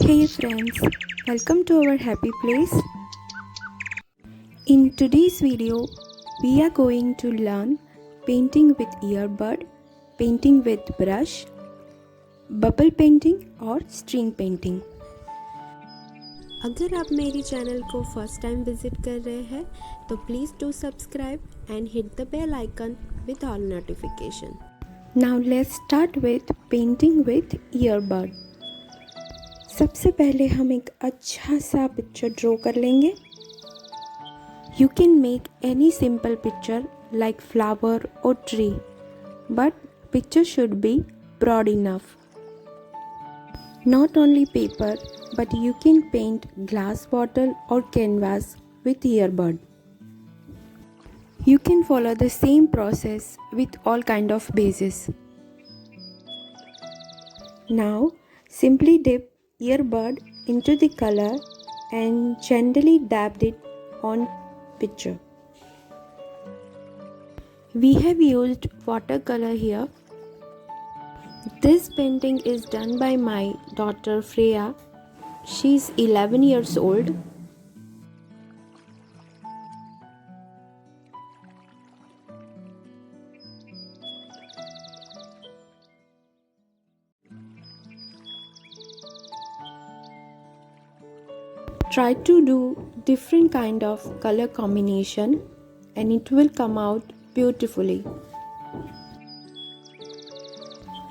Hey friends, welcome to our happy place. In today's video, we are going to learn painting with earbud, painting with brush, bubble painting और string painting. अगर आप मेरी channel को first time visit कर रहे हैं तो please do subscribe and hit the bell icon with all notification. Now let's start with painting with earbud. सबसे पहले हम एक अच्छा सा पिक्चर ड्रॉ कर लेंगे. You can make any simple picture like flower or tree, but picture should be broad enough. Not only paper, but you can paint glass bottle or canvas with earbud. You can follow the same process with all kind of bases. Now, simply dip earbud into the color and gently dab it on picture. We have used watercolor here. This painting is done by my daughter Freya. She is 11 years old. Try to do different kind of color combination and it will come out beautifully.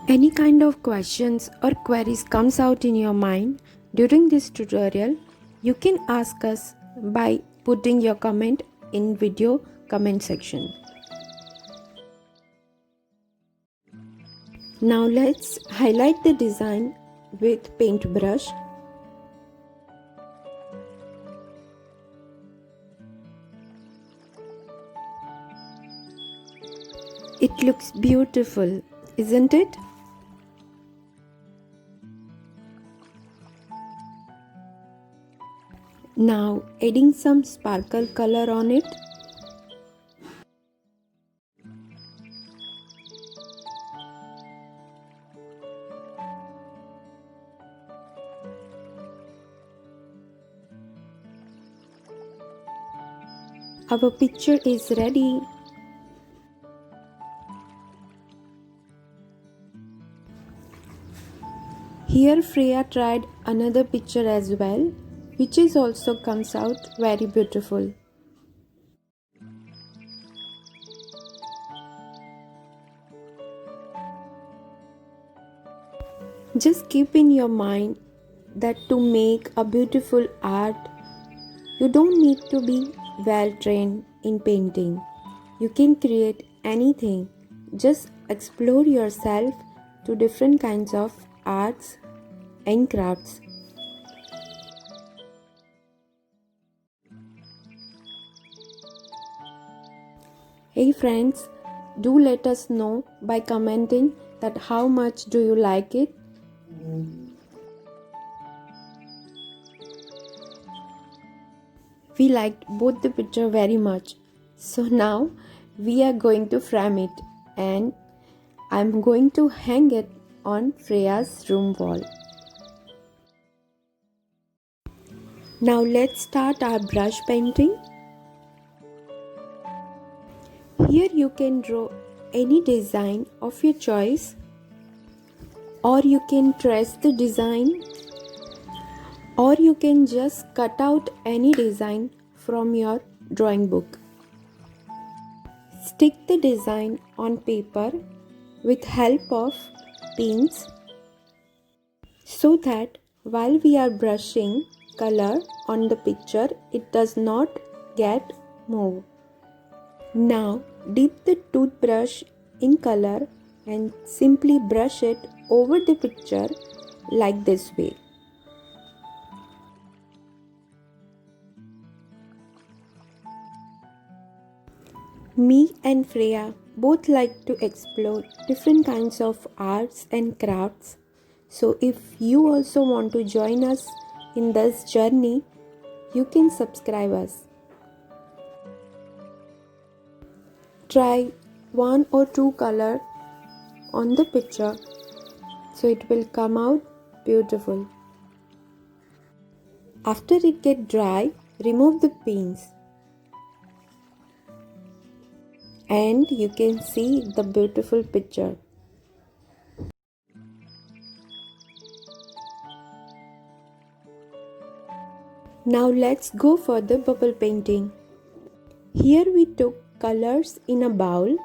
Any kind of questions or queries comes out in your mind during this tutorial, you can ask us by putting your comment in video comment section. Now let's highlight the design with paintbrush. It looks beautiful, isn't it? Now adding some sparkle color on it. Our picture is ready. Here Freya tried another picture as well, which is also comes out very beautiful. Just keep in your mind that to make a beautiful art, you don't need to be well trained in painting. You can create anything. Just explore yourself to different kinds of arts and crafts. Hey friends, do let us know by commenting that how much do you like it. We liked both the picture very much. So now we are going to frame it and I'm going to hang it on Freya's room wall. Now let's start our brush painting. Here you can draw any design of your choice, or you can trace the design, or you can just cut out any design from your drawing book. Stick the design on paper with help of pins so that while we are brushing color on the picture, it does not get moved. Now dip the toothbrush in color and simply brush it over the picture like this way. Me and Freya both like to explore different kinds of arts and crafts. So if you also want to join us in this journey, you can subscribe us. Try one or two color on the picture so it will come out beautiful. After it gets dry, remove the pins. And you can see the beautiful picture. Now let's go for the bubble painting. Here we took colors in a bowl.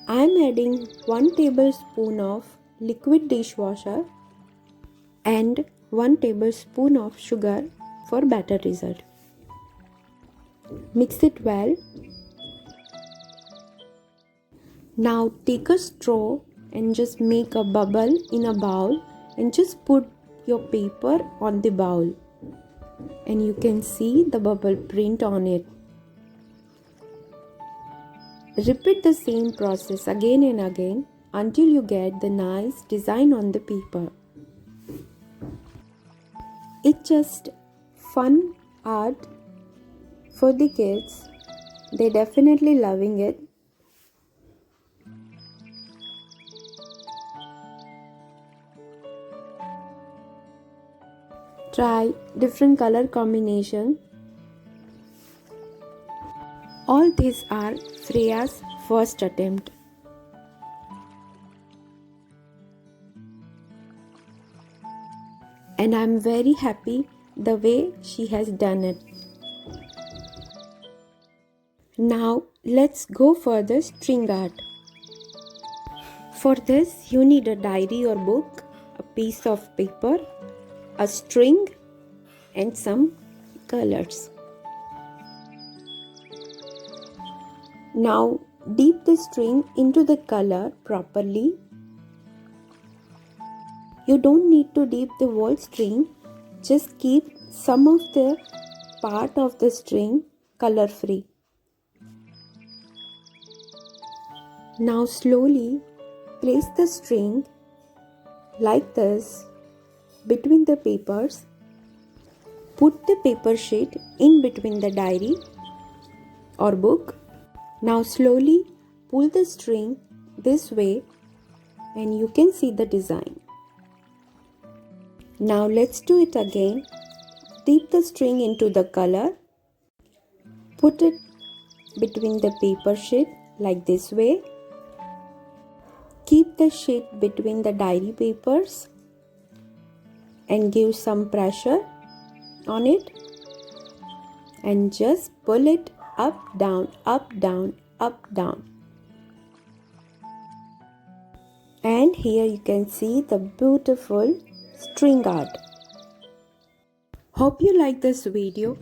I am adding 1 tablespoon of liquid dishwasher and 1 tablespoon of sugar for better result. Mix it well. Now take a straw and just make a bubble in a bowl and just put your paper on the bowl. And you can see the bubble print on it. Repeat the same process again and again until you get the nice design on the paper. It's just fun art for the kids. They're definitely loving it. Try different color combination. All these are Freya's first attempt. And I'm very happy the way she has done it. Now let's go for the string art. For this you need a diary or book, a piece of paper, a string and some colors. Now dip the string into the color properly. You don't need to dip the whole string, just keep some of the part of the string color free. Now slowly place the string like this between the papers. Put the paper sheet in between the diary or book. Now slowly pull the string this way and you can see the design. Now let's do it again. Dip the string into the color. Put it between the paper sheet like this way. Keep the sheet between the diary papers and give some pressure on it and just pull it up, down, up, down, up, down. And here you can see the beautiful string art. Hope you like this video.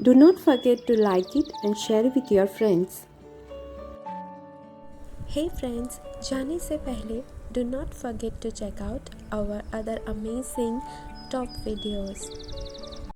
Do not forget to like it and share with your friends. Hey friends, जाने से पहले do not forget to check out our other amazing top videos.